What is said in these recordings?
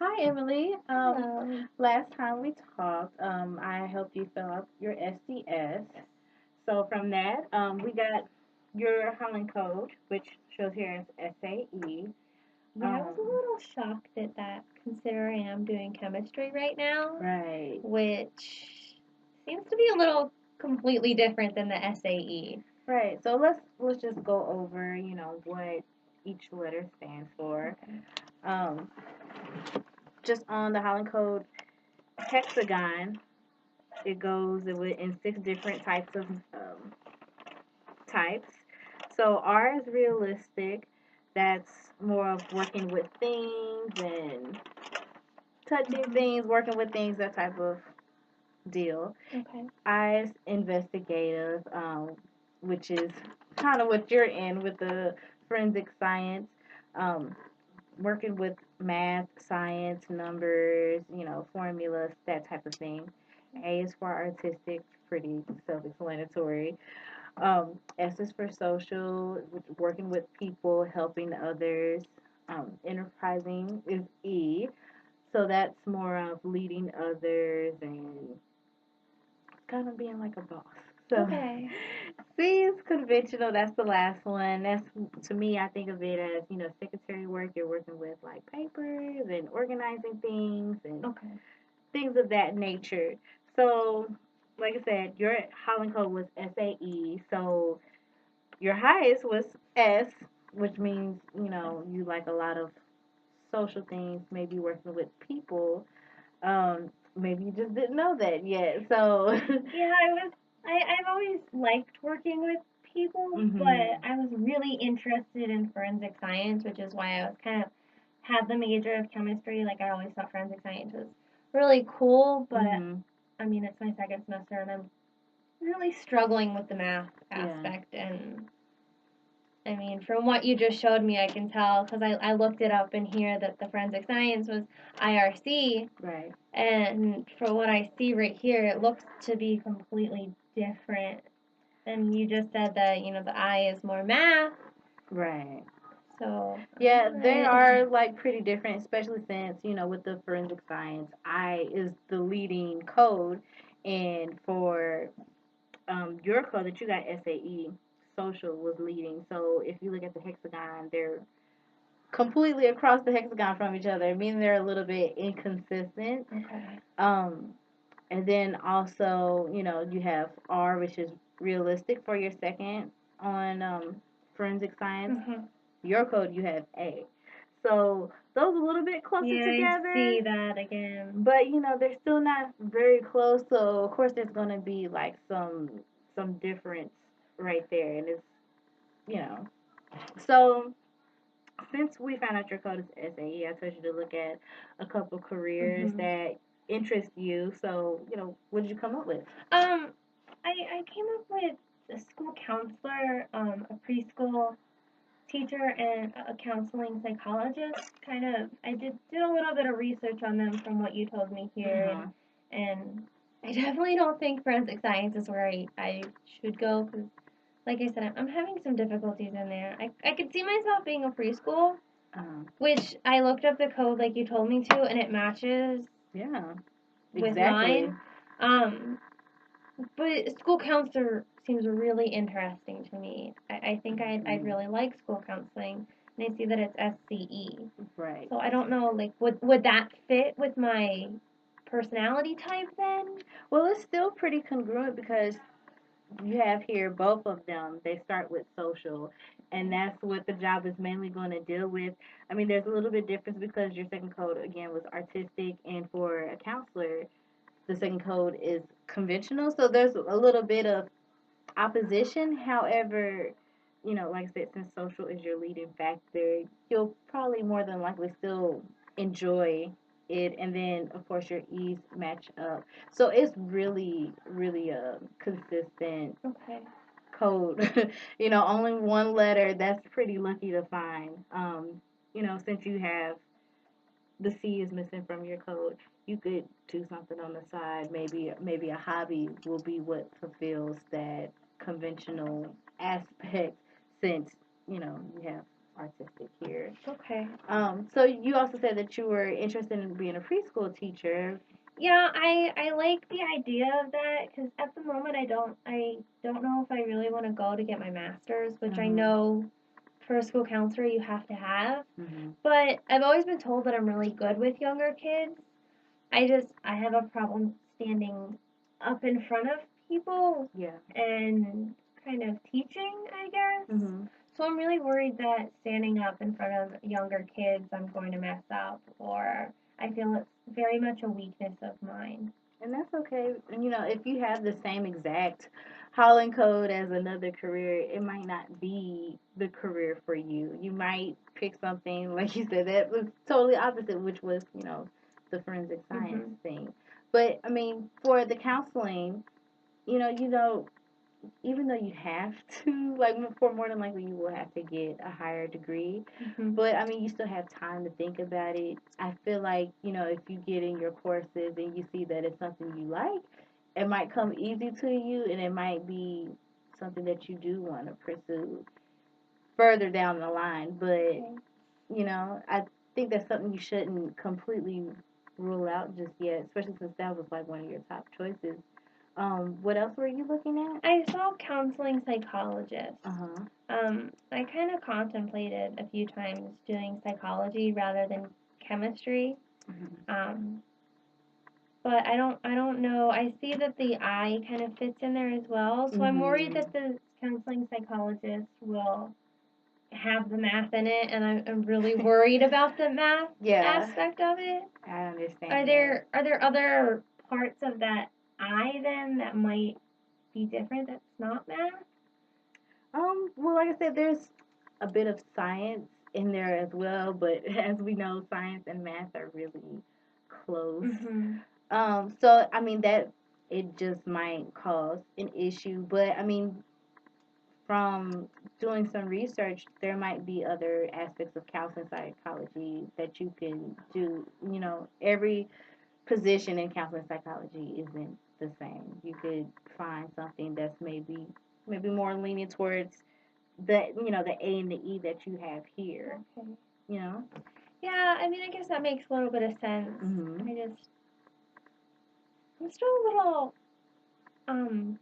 Hi, Emily. Hello. Last time we talked, I helped you fill out your SDS. So from that, we got your Holland code, which shows here as SAE. Yeah, I was a Um, little shocked at that, considering I'm doing chemistry right now, right, which seems to be a little completely different than the SAE. right. So let's just go over, what each letter stands for. Okay. Um, just on the Holland code hexagon, it goes in six different types of types. So R is realistic. That's more of working with things and touching things, working with things, that type of deal. Okay. I is investigative, which is kind of what you're in with the forensic science, um, working with math, science, numbers, formulas, that type of thing. A is for artistic, pretty self-explanatory. S is for social, working with people, helping others. Enterprising is E, so that's more of leading others and kind of being like a boss. So Okay. C is conventional. That's the last one. That's to me, I think of it as secretary work. You're working with like papers and organizing things and Okay. things of that nature. So, like I said, your Holland code was SAE. So your highest was S, which means, you like a lot of social things, maybe working with people. Maybe you just didn't know that yet. So, Yeah, I've always liked working with people, but mhm, I was really interested in forensic science, which is why I was kind of had the major of chemistry. Like I always thought forensic science was really cool, but mhm, I mean, it's my second semester and I'm really struggling with the math yeah, aspect. And I mean, from what you just showed me, I can tell because I looked it up in here that the forensic science was IRC. right, And for what I see right here, it looks to be completely different. And you just said that, the I is more math. right. So, Yeah, they alright. are like pretty different, especially since, with the forensic science, I is the leading code. And for your code that you got SAE, social was leading. So if you look at the hexagon, they're completely across the hexagon from each other, meaning they're a little bit inconsistent. Okay. Um, and then also, you have R, which is realistic for your second on forensic science. Mm-hmm. Your code, you have A. So those a little bit closer Yeah, I together, see that again. but they're still not very close. So of course there's gonna be like some difference right there, and it's you know. So since we found out your code is SAE, I told you to look at a couple careers Mm-hmm. that interest you. So what did you come up with? Um, I came up with a school counselor, a preschool teacher, and a counseling psychologist. Kind of, I did a little bit of research on them from what you told me here, Uh-huh. and I definitely don't think forensic science is where I should go because, like I said, I'm having some difficulties in there. I could see myself being a preschool, Uh-huh. which I looked up the code like you told me to, and it matches Yeah, with exactly. mine. Um, but school counselor seems really interesting to me. I think I'd Mhm. really like school counseling, and I see that it's SCE. Right. So I don't know, like, would that fit with my personality type then? Well, it's still pretty congruent because you have here both of them. They start with social, and Okay. that's what the job is mainly going to deal with. I mean, there's a little bit difference because your second code again was artistic, and for a counselor, the second code is conventional. So there's a little bit of opposition. However, like I said, since social is your leading factor, you'll probably more than likely still enjoy it. And then, of course, your E's match up. So it's really, really a consistent Okay. code. Only one letter, that's pretty lucky to find. Since you have the C is missing from your code, you could do something on the side. Maybe a hobby will be what fulfills that conventional aspect since you have artistic here. Okay. So you also said that you were interested in being a preschool teacher. Yeah, I like the idea of that because at the moment I don't know if I really want to go to get my master's, which I know for a school counselor you have to have. Mm-hmm. But I've always been told that I'm really good with younger kids. I have a problem standing up in front of people Yeah. and kind of teaching, I guess. Mm-hmm. So I'm really worried that standing up in front of younger kids I'm going to mess up, or I feel it's very much a weakness of mine. And that's okay. And, if you have the same exact hauling code as another career, it might not be the career for you. You might pick something, like you said, that was totally opposite, which was, the forensic science Mhm. thing. But, I mean, for the counseling, you know, you know, even though you have to, like, for more than likely, you will have to get a higher degree. Mhm. But I mean, you still have time to think about it. I feel like, if you get in your courses and you see that it's something you like, it might come easy to you and it might be something that you do want to pursue further down the line. But, Okay. I think that's something you shouldn't completely rule out just yet, especially since that was like one of your top choices. What else were you looking at? I saw counseling psychologist. Uh huh. I kind of contemplated a few times doing psychology rather than chemistry. Hmm. Um, but I don't know. I see that the I kind of fits in there as well. So I'm worried Hmm. that the counseling psychologist will have the math in it, and I'm really worried about the math Yeah, aspect of it. I Are understand that. there other parts of that I then that might be different that's not math? Well, like I said, there's a bit of science in there as well, but as we know, science and math are really close. Mhm. So I mean that it just might cause an issue, but I mean from doing some research, there might be other aspects of counseling psychology that you can do. Every position in counseling psychology isn't the same. You could find something that's maybe more leaning towards the A and the E that you have here. Okay. You know. Yeah, I mean, I guess that makes a little bit of sense. Mhm. I'm still a little um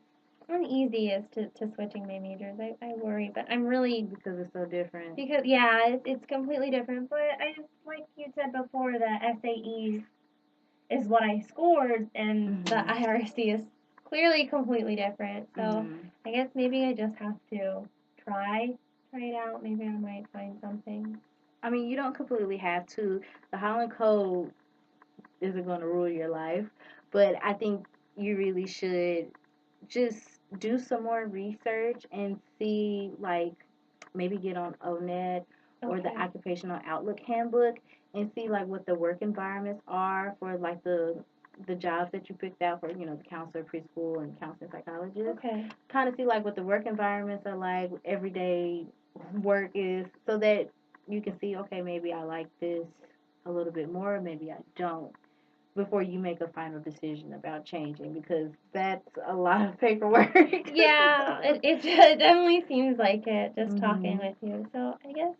uneasy as to switching my majors. I worry, but I'm really Because it's so different. because yeah, it's completely different. But I just like you said before, the SAE is what I scored, and the Mhm. IRC is clearly completely different. So Mhm. I guess maybe I just have to try try it out. Maybe I might find something. I mean, you don't completely have to. The Holland Code isn't going to rule your life, but I think you really should just do some more research and see, like, maybe get on ONET or the Okay. Occupational Outlook Handbook and see like what the work environments are for like the jobs that you picked out for, the counselor, preschool, and counseling psychologist. Okay. Kind of see like what the work environments are like, everyday work is, so that you can see, okay, maybe I like this a little bit more, maybe I don't, before you make a final decision about changing, because that's a lot of paperwork. Yeah, it definitely seems like it just talking Mhm. with you. So I guess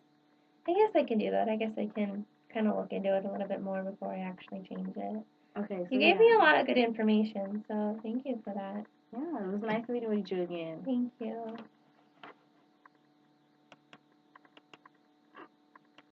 I can do that. I guess I can kind of look into it a little bit more before I actually change it. Okay, You so gave me yeah. a lot of good information, so thank you for that. Yeah, it was nice meeting with you again. Thank you.